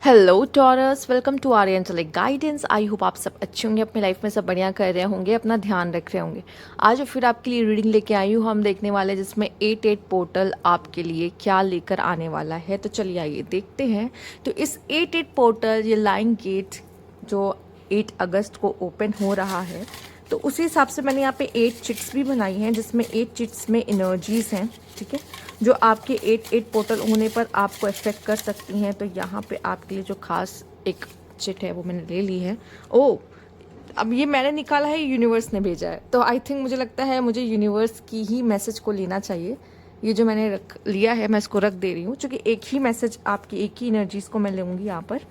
Hello Taurus, welcome to our angelic guidance. I hope आप सब अच्छे होंगे, अपनी लाइफ में सब बढ़िया कर रहे होंगे, अपना ध्यान रख रहे होंगे। आज फिर आपके लिए रीडिंग लेके आई हूँ। हम देखने वाले हैं जिसमें 8 पोर्टल आपके लिए क्या लेकर आने वाला है। तो चलिए आइए देखते हैं। तो इस 8 पोर्टल, ये लाइन गेट जो 8 अगस्त को ओपन हो रहा है, तो उसी हिसाब से मैंने यहाँ पे 8 चिट्स भी बनाई हैं, जिसमें 8 चिट्स में एनर्जीज हैं, ठीक है, जो आपके 8 पोर्टल होने पर आपको इफेक्ट कर सकती हैं। तो यहाँ पे आपके लिए जो खास एक चिट है वो मैंने ले ली है। ओ, अब ये मैंने निकाला है, यूनिवर्स ने भेजा है, तो आई थिंक मुझे लगता है मुझे यूनिवर्स की ही मैसेज को लेना चाहिए। ये जो मैंने रख लिया है मैं इसको रख दे रही हूँ, क्योंकि एक ही मैसेज आपकी एक ही एनर्जीज को मैं लूँगी यहाँ पर।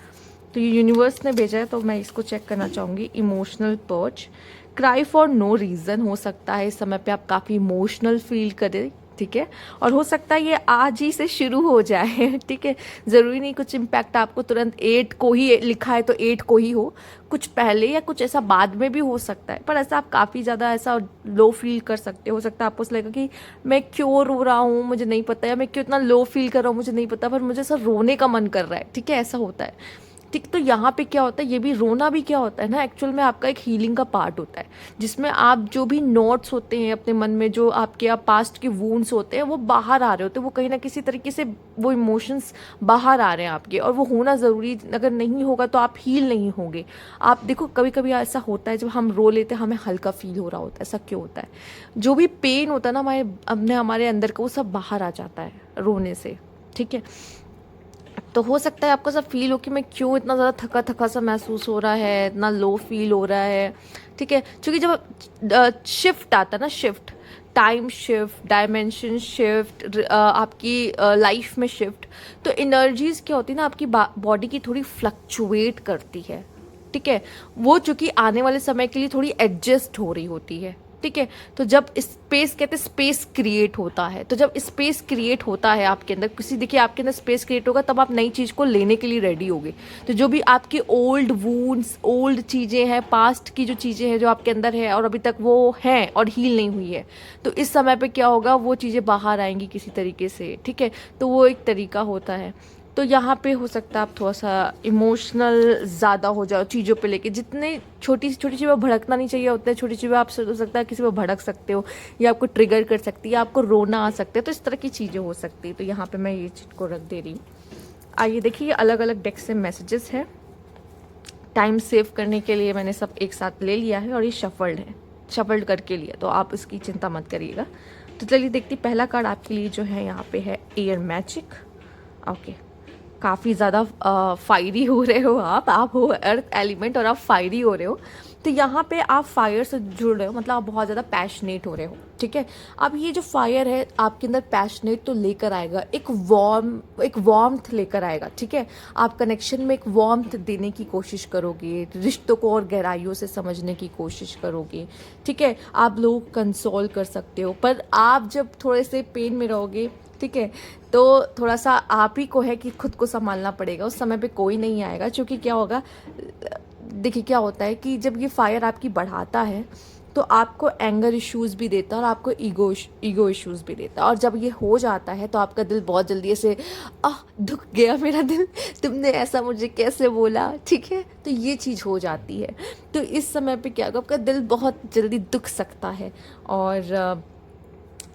तो ये यूनिवर्स ने भेजा है, तो मैं इसको चेक करना चाहूँगी। Emotional purge, cry for no reason हो सकता है इस समय पे आप काफ़ी इमोशनल फील करें, ठीक है, और हो सकता है ये आज ही से शुरू हो जाए, ठीक है। ज़रूरी नहीं कुछ इम्पैक्ट आपको तुरंत 8 को ही लिखा है तो 8 को ही हो, कुछ पहले या कुछ ऐसा बाद में भी हो सकता है। पर ऐसा आप काफ़ी ज़्यादा ऐसा लो फील कर सकते हो सकता है आपको लगेगा कि मैं क्यों रो रहा हूँ मुझे नहीं पता, या मैं क्यों इतना लो फील कर रहा हूँ मुझे नहीं पता, पर मुझे ऐसा रोने का मन कर रहा है, ठीक है, ऐसा होता है, ठीक। तो यहाँ पे क्या होता है, ये भी रोना भी क्या होता है ना, एक्चुअल में आपका एक हीलिंग का पार्ट होता है, जिसमें आप जो भी नोट्स होते हैं अपने मन में, जो आपके पास्ट के वूंड्स होते हैं, वो बाहर आ रहे होते हैं, वो कहीं ना किसी तरीके से वो इमोशंस बाहर आ रहे हैं आपके, और वो होना ज़रूरी, अगर नहीं होगा तो आप हील नहीं होंगे। आप देखो कभी कभी ऐसा होता है, जब हम रो लेते हैं हमें हल्का फील हो रहा होता है, ऐसा क्यों होता है? जो भी पेन होता है ना हमारे अंदर का, वो सब बाहर आ जाता है रोने से, ठीक है। तो हो सकता है आपको सब फील हो कि मैं क्यों इतना ज़्यादा थका थका सा महसूस हो रहा है, इतना लो फील हो रहा है, ठीक है, क्योंकि जब शिफ्ट आता है ना, shift, time shift, dimension shift, आपकी लाइफ में शिफ्ट, तो एनर्जीज क्या होती है ना, आपकी बॉडी की थोड़ी फ्लक्चुएट करती है, ठीक है, वो चूंकि आने वाले समय के लिए थोड़ी एडजस्ट हो रही होती है, ठीक है। तो जब स्पेस, कहते हैं स्पेस क्रिएट होता है, तो जब स्पेस क्रिएट होता है आपके अंदर, किसी, देखिए आपके अंदर स्पेस क्रिएट होगा तब आप नई चीज़ को लेने के लिए रेडी होगे। तो जो भी आपकी ओल्ड वूंड्स, ओल्ड चीज़ें हैं, पास्ट की जो चीज़ें हैं जो आपके अंदर है और अभी तक वो हैं और हील नहीं हुई है, तो इस समय पे क्या होगा, वो चीज़ें बाहर आएंगी किसी तरीके से, ठीक है। तो वो एक तरीका होता है। तो यहाँ पे हो सकता है आप थोड़ा सा इमोशनल ज़्यादा हो जाओ चीज़ों पे लेके, जितने छोटी छोटी चीज़ें भड़कना नहीं चाहिए, उतने छोटी चीज़ें आप हो सकता है किसी पे भड़क सकते हो, या आपको ट्रिगर कर सकती है, आपको रोना आ सकता है, तो इस तरह की चीज़ें हो सकती है। तो यहाँ पे मैं ये चीज़ को रख दे रही हूँ। आइए देखिए, अलग अलग डेक से मैसेजेस हैं। टाइम सेव करने के लिए मैंने सब एक साथ ले लिया है, और ये शफल्ड है, शफल्ड करके लिया, तो आप इसकी चिंता मत करिएगा। तो चलिए देखते, पहला कार्ड आपके लिए जो है यहाँ पे है एयर मैजिक। ओके, काफ़ी ज़्यादा फायरी हो रहे हो आप हो अर्थ एलिमेंट और आप फायरी हो रहे हो। तो यहाँ पे आप फायर से जुड़ रहे हो, मतलब आप बहुत ज़्यादा पैशनेट हो रहे हो, ठीक है। अब ये जो फायर है आपके अंदर पैशनेट तो लेकर आएगा, एक वार्मथ लेकर आएगा, ठीक है। आप कनेक्शन में एक वार्मथ देने की कोशिश करोगे, रिश्तों को और गहराइयों से समझने की कोशिश करोगे, ठीक है। आप लोगों को कंसोल कर सकते हो, पर आप जब थोड़े से पेन में रहोगे, ठीक है, तो थोड़ा सा आप ही को है कि खुद को संभालना पड़ेगा। उस समय पे कोई नहीं आएगा, क्योंकि क्या होगा, देखिए क्या होता है कि जब ये फायर आपकी बढ़ाता है तो आपको एंगर इश्यूज़ भी देता है और आपको ईगो इश्यूज़ भी देता है, और जब ये हो जाता है तो आपका दिल बहुत जल्दी ऐसे दुख गया मेरा दिल, तुमने ऐसा मुझे कैसे बोला, ठीक है, तो ये चीज़ हो जाती है। तो इस समय पे क्या होगा, आपका दिल बहुत जल्दी दुख सकता है, और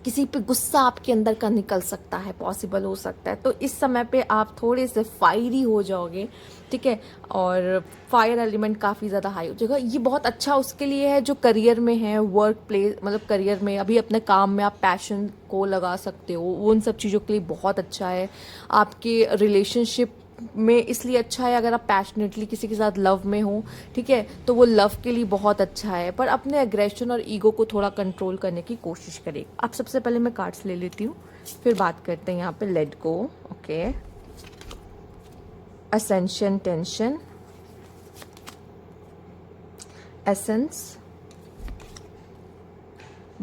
किसी पे गुस्सा आपके अंदर का निकल सकता है, पॉसिबल हो सकता है। तो इस समय पे आप थोड़े से फायरी हो जाओगे, ठीक है, और फायर एलिमेंट काफ़ी ज़्यादा हाई हो जाएगा। ये बहुत अच्छा उसके लिए है जो करियर में है, वर्क प्लेस, मतलब करियर में अभी अपने काम में आप पैशन को लगा सकते हो, उन सब चीज़ों के लिए बहुत अच्छा है। आपके रिलेशनशिप में इसलिए अच्छा है, अगर आप पैशनेटली किसी के साथ लव में हो, ठीक है, तो वो लव के लिए बहुत अच्छा है, पर अपने एग्रेशन और ईगो को थोड़ा कंट्रोल करने की कोशिश करें। अब सबसे पहले मैं कार्ड्स ले लेती हूँ, फिर बात करते हैं यहाँ पे। Let go, okay, ascension, tension, essence,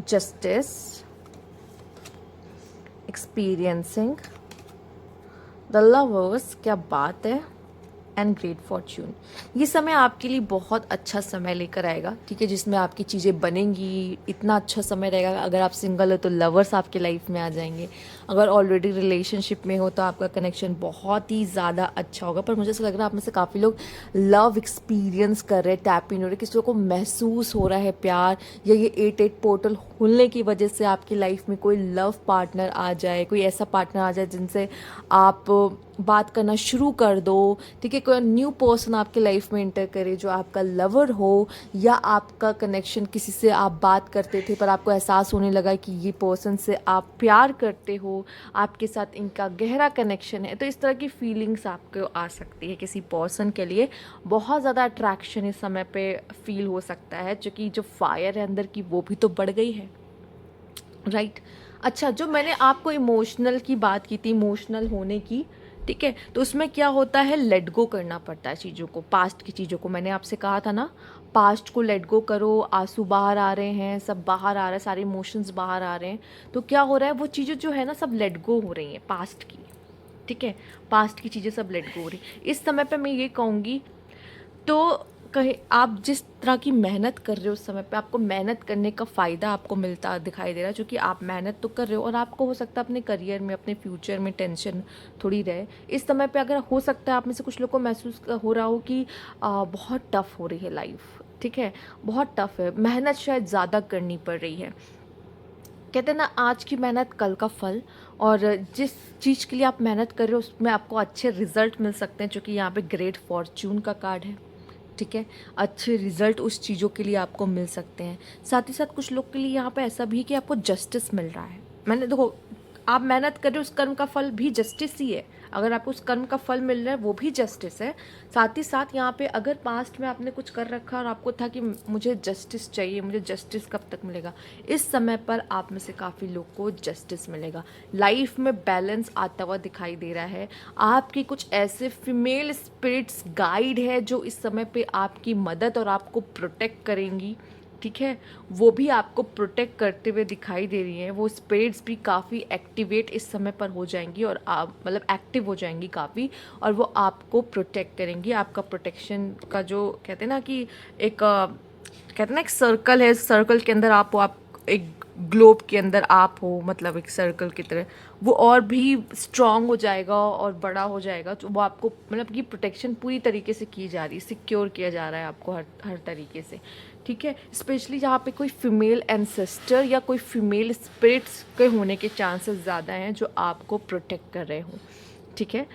justice, experiencing, the lovers, क्या बात है, एंड ग्रेट फॉर्च्यून। ये समय आपके लिए बहुत अच्छा समय लेकर आएगा, ठीक है, जिसमें आपकी चीज़ें बनेंगी। इतना अच्छा समय रहेगा, अगर आप सिंगल हो तो लवर्स आपके लाइफ में आ जाएंगे, अगर ऑलरेडी रिलेशनशिप में हो तो आपका कनेक्शन बहुत ही ज़्यादा अच्छा होगा। पर मुझे ऐसा लग रहा है आप में से काफ़ी लोग लव एक्सपीरियंस कर रहे हैं, टैप इन हो रहे हैं, किसी लोगों को महसूस हो रहा है प्यार, या ये 8-8 पोर्टल खुलने की वजह से आपकी लाइफ में कोई लव पार्टनर आ जाए, कोई ऐसा पार्टनर आ जाए जिनसे आप बात करना शुरू कर दो, ठीक है, कोई न्यू पर्सन आपके लाइफ में इंटर करे जो आपका लवर हो, या आपका कनेक्शन किसी से आप बात करते थे पर आपको एहसास होने लगा कि ये पर्सन से आप प्यार करते हो, आपके साथ इनका गहरा कनेक्शन है। तो इस तरह की फीलिंग्स आपको आ सकती है किसी पर्सन के लिए। बहुत ज़्यादा अट्रैक्शन इस समय पे फील हो सकता है, क्योंकि जो फायर है अंदर की वो भी तो बढ़ गई है, राइट। अच्छा, जो मैंने आपको इमोशनल की बात की थी, इमोशनल होने की, ठीक है, तो उसमें क्या होता है, लेट गो करना पड़ता है चीज़ों को, पास्ट की चीज़ों को। मैंने आपसे कहा था ना, पास्ट को लेट गो करो। आंसू बाहर आ रहे हैं, सब बाहर आ रहा है, सारे इमोशंस बाहर आ रहे हैं। तो क्या हो रहा है, वो चीज़ें जो है ना सब लेट गो हो रही हैं पास्ट की, ठीक है, पास्ट की चीज़ें सब लेट गो हो रही। इस समय पे मैं ये कहूँगी, तो कहीं आप जिस तरह की मेहनत कर रहे हो उस समय पे आपको मेहनत करने का फ़ायदा आपको मिलता दिखाई दे रहा है, क्योंकि आप मेहनत तो कर रहे हो, और आपको हो सकता है अपने करियर में, अपने फ्यूचर में टेंशन थोड़ी रहे इस समय पे। अगर हो सकता है आप में से कुछ लोग को महसूस हो रहा हो कि बहुत टफ हो रही है लाइफ, ठीक है, बहुत टफ है, मेहनत शायद ज़्यादा करनी पड़ रही है। कहते हैं ना, आज की मेहनत कल का फल। और जिस चीज़ के लिए आप मेहनत कर रहे हो उसमें आपको अच्छे रिजल्ट मिल सकते हैं, क्योंकि यहाँ पे ग्रेट फॉर्च्यून का कार्ड है, ठीक है। अच्छे रिजल्ट उस चीज़ों के लिए आपको मिल सकते हैं। साथ ही साथ कुछ लोग के लिए यहाँ पे ऐसा भी है कि आपको जस्टिस मिल रहा है। मैंने देखो, आप मेहनत कर रहे हो, उस कर्म का फल भी जस्टिस ही है। अगर आपको उस कर्म का फल मिल रहा है वो भी जस्टिस है। साथ ही साथ यहाँ पे अगर पास्ट में आपने कुछ कर रखा और आपको था कि मुझे जस्टिस चाहिए, मुझे जस्टिस कब तक मिलेगा, इस समय पर आप में से काफ़ी लोग को जस्टिस मिलेगा। लाइफ में बैलेंस आता हुआ दिखाई दे रहा है। आपकी कुछ ऐसे फीमेल स्पिरिट्स गाइड है जो इस समय पे आपकी मदद और आपको प्रोटेक्ट करेंगी, ठीक है, वो भी आपको प्रोटेक्ट करते हुए दिखाई दे रही हैं। वो स्पिरिट्स भी काफ़ी एक्टिवेट इस समय पर हो जाएंगी, और आप मतलब एक्टिव हो जाएंगी काफ़ी, और वो आपको प्रोटेक्ट करेंगी। आपका प्रोटेक्शन का जो कहते हैं ना कि एक कहते हैं ना एक सर्कल है, सर्कल के अंदर आप एक ग्लोब के अंदर आप हो, मतलब एक सर्कल की तरह, वो और भी स्ट्रांग हो जाएगा और बड़ा हो जाएगा। तो वो आपको मतलब कि प्रोटेक्शन पूरी तरीके से की जा रही है, सिक्योर किया जा रहा है आपको हर हर तरीके से, ठीक है। स्पेशली जहाँ पे कोई फीमेल एंसेस्टर या कोई फीमेल स्पिरिट्स के होने के चांसेस ज़्यादा हैं जो आपको प्रोटेक्ट कर रहे हों, ठीक है।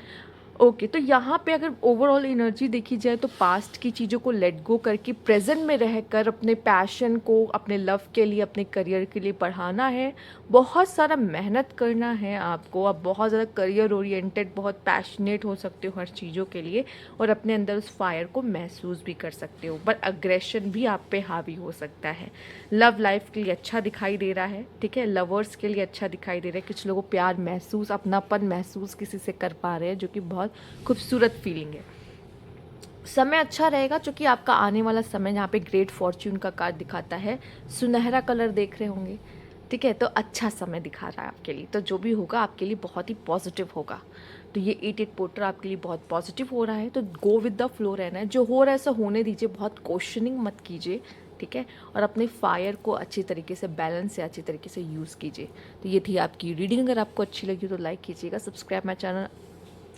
ओके, तो यहाँ पे अगर ओवरऑल एनर्जी देखी जाए तो पास्ट की चीज़ों को लेट गो करके प्रेजेंट में रहकर अपने पैशन को, अपने लव के लिए, अपने करियर के लिए बढ़ाना है। बहुत सारा मेहनत करना है आपको। आप बहुत ज़्यादा करियर ओरिएंटेड, बहुत पैशनेट हो सकते हो हर चीज़ों के लिए, और अपने अंदर उस फायर को महसूस भी कर सकते हो, पर अग्रेशन भी आप पे हावी हो सकता है। लव लाइफ के लिए अच्छा दिखाई दे रहा है, ठीक है, लवर्स के लिए अच्छा दिखाई दे रहा है। कुछ लोगों को प्यार महसूस, अपनापन महसूस किसी से कर पा रहे हैं, जो कि बहुत खूबसूरत फीलिंग है। समय अच्छा रहेगा, क्योंकि आपका आने वाला समय यहाँ पे ग्रेट फॉर्च्यून का कार्ड दिखाता है। सुनहरा कलर देख रहे होंगे, ठीक है, तो अच्छा समय दिखा रहा है आपके लिए। तो जो भी होगा आपके लिए बहुत ही पॉजिटिव होगा। तो ये 8-8 पोर्टर आपके लिए बहुत पॉजिटिव हो रहा है, तो गो विद द फ्लो रहना है। जो हो रहा है ऐसा होने दीजिए, बहुत क्वेश्चनिंग मत कीजिए, ठीक है, और अपने फायर को अच्छी तरीके से, बैलेंस से अच्छी तरीके से यूज़ कीजिए। तो ये थी आपकी रीडिंग। अगर आपको अच्छी लगी तो लाइक कीजिएगा, सब्सक्राइब माई चैनल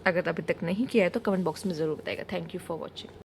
अगर अभी तक नहीं किया है तो कमेंट बॉक्स में ज़रूर बताइएगा। Thank you for watching.